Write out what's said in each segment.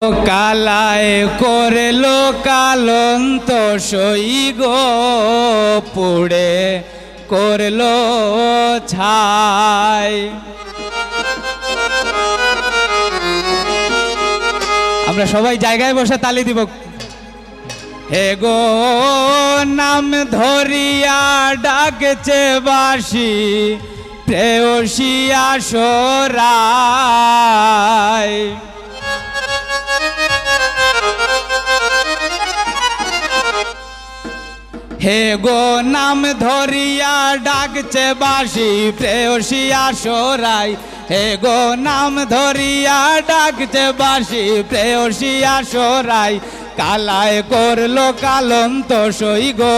কালায় করলো কালন্ত সই গো পুড়ে করলো ছাই। আমরা সবাই জায়গায় বসে তালি দিব। হে গো নাম ধরিয়া ডাকছে বাসি প্রেয়সী আসরায়। হে গো নাম ধরিয়া ডাকছে বাসি প্রেয়সী আসরায়। হে গো নাম ধরিয়া ডাকছে বাসি প্রেয়সী আসরায়। কালায় করলো কালন্ত সই গো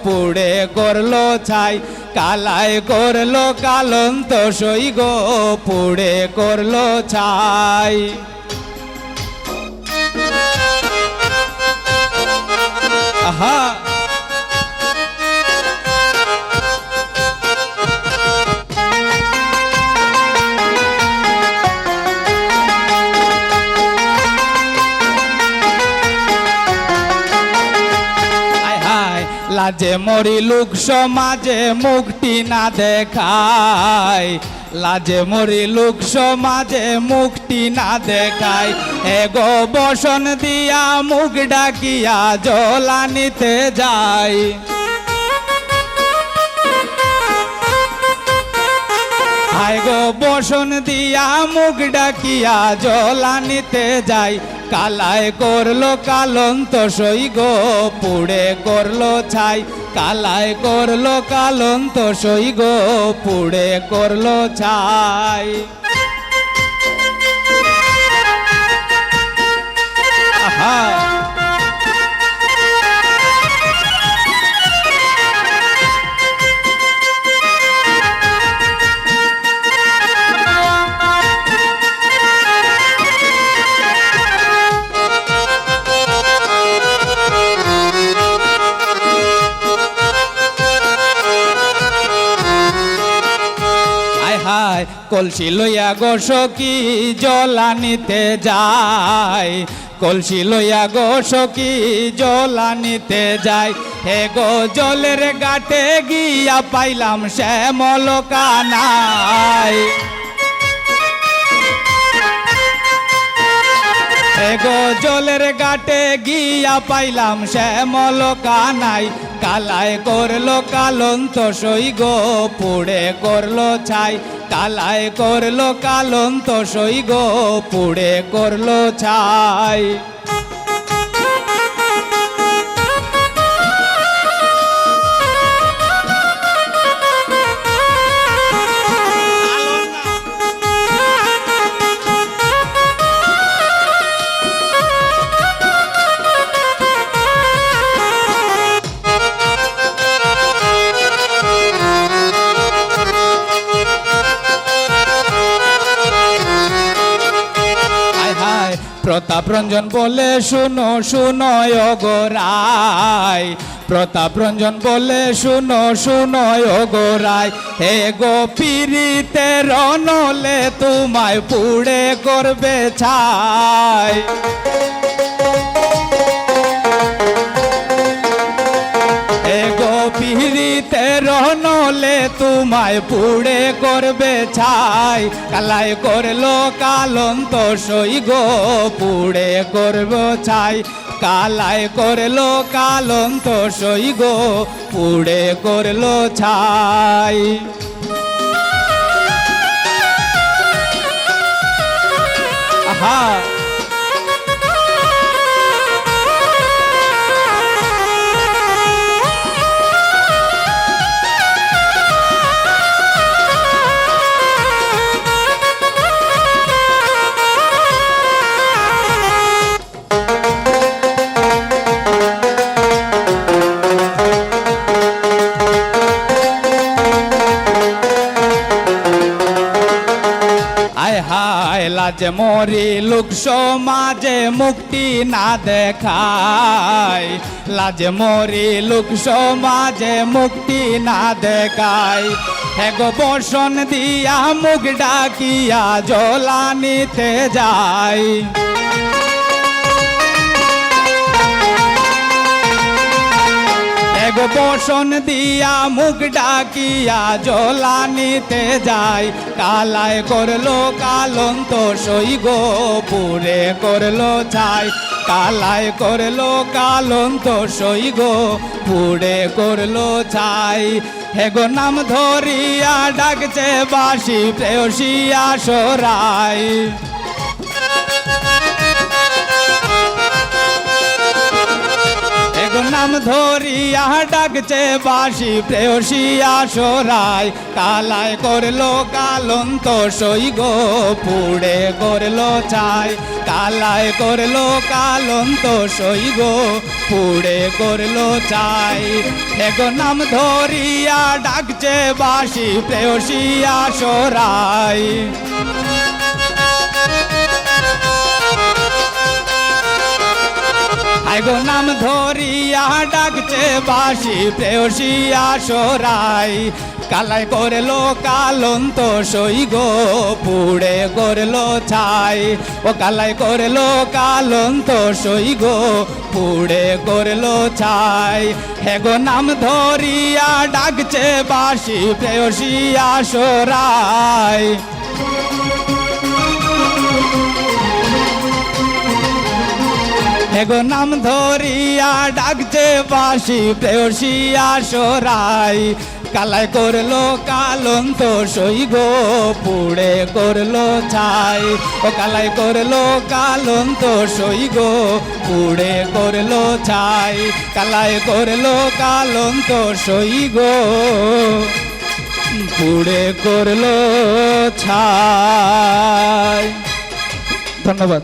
পুড়ে করলো ছাই। কালায় করলো কালন্ত সই গো পুড়ে করলো ছাই। আহা লাজে মরি লোক সমাজে মুখটি না দেখায়। লাজে মরি লোক সমাজে মুখটি না দেখায়। এগো বসন দিয়া মুখ ডাকিয়া জলানিতে যায়। হায় গো বসন দিয়া মুখ ডাকিয়া জলানিতে যায়। কালায় করলো কালন্ত সই গো পুড়ে করলো ছাই। কালায় করলো কালন্ত সই গো পুড়ে করলো ছাই। আহা কলসি লইয়া গো সখী জলানিতে যায়। কলসি লইয়া গো সখী জলানিতে যায়। হে গো জলের ঘাটে গিয়া পাইলাম শ্যামল কানাই। এগো জলের ঘাটে গিয়া পাইলাম শ্যামল কানাই। কালায় করলো কালন্ত সই গো পুড়ে করলো ছাই। কালায় করলো কালন্ত সই গো পুড়ে করলো ছাই। প্রতাপ রঞ্জন বলে শুনো শুনো গো রায়। প্রতাপ রঞ্জন বলে শুনো শুনো গো রায়। হে গো পিরিতে রনলে তোমায় পুড়ে করবে ছাই। পিরিতে রনলে তোমায় পুড়ে করবে ছাই। কালায় করলো কালন্ত সই গো পুড়ে করবো ছাই। কালায় করলো কালন্ত সই গো পুড়ে করলো ছাই। আহা লাজ মরি লোক সমাজে মুক্তি না দেখায়। লাজ মরি লোক সমাজে মুক্তি না দেখায়। হেগো বসন দিয়া মুখ ডাকিয়া জলানিতে যায়। গো বসন দিয়া মুখ ডাকিয়া জলানিতে যায় কালায় করলো কালন্ত সই গো পুরে করলো ছাই কালায় করলো কালন্ত সই গো পুড়ে করলো ছাই হেগো নাম ধরিয়া ডাকছে বাসি প্রেয়সিয়া সরাই হেগো নাম ধরিয়া ডাকছে বাসি প্রেয়সিয়া সরাই কালায় করলো কালন্ত সই গো পুড়ে করলো ছাই কালায় করলো কালন্ত সই গো পুড়ে করলো ছাই হেগো নাম ধরিয়া ডাকছে বাসি প্রেয়সিয়া সরাই গো নাম ধরিয়া ডাকছে বাসি প্রেয়সিয়া সরাই কালাই করলো কালন্ত সই গো পুড়ে করলো ছাই ও কালাই করলো কালন্ত সই গো পুড়ে করলো ছাই হেগো নাম ধরিয়া ডাকছে বাসি প্রেয়সিয়া সরাই হেগো নাম ধরিয়া ডাকছে বাসি প্রেয়সিয়া সরাই কালায় করলো কালন্ত সই গো পুড়ে করলো ছাই ও কালায় করলো কালন্ত সই গো পুড়ে করলো ছাই কালায় করলো কালন্ত সই গো পুড়ে করলো ছাই। ধন্যবাদ।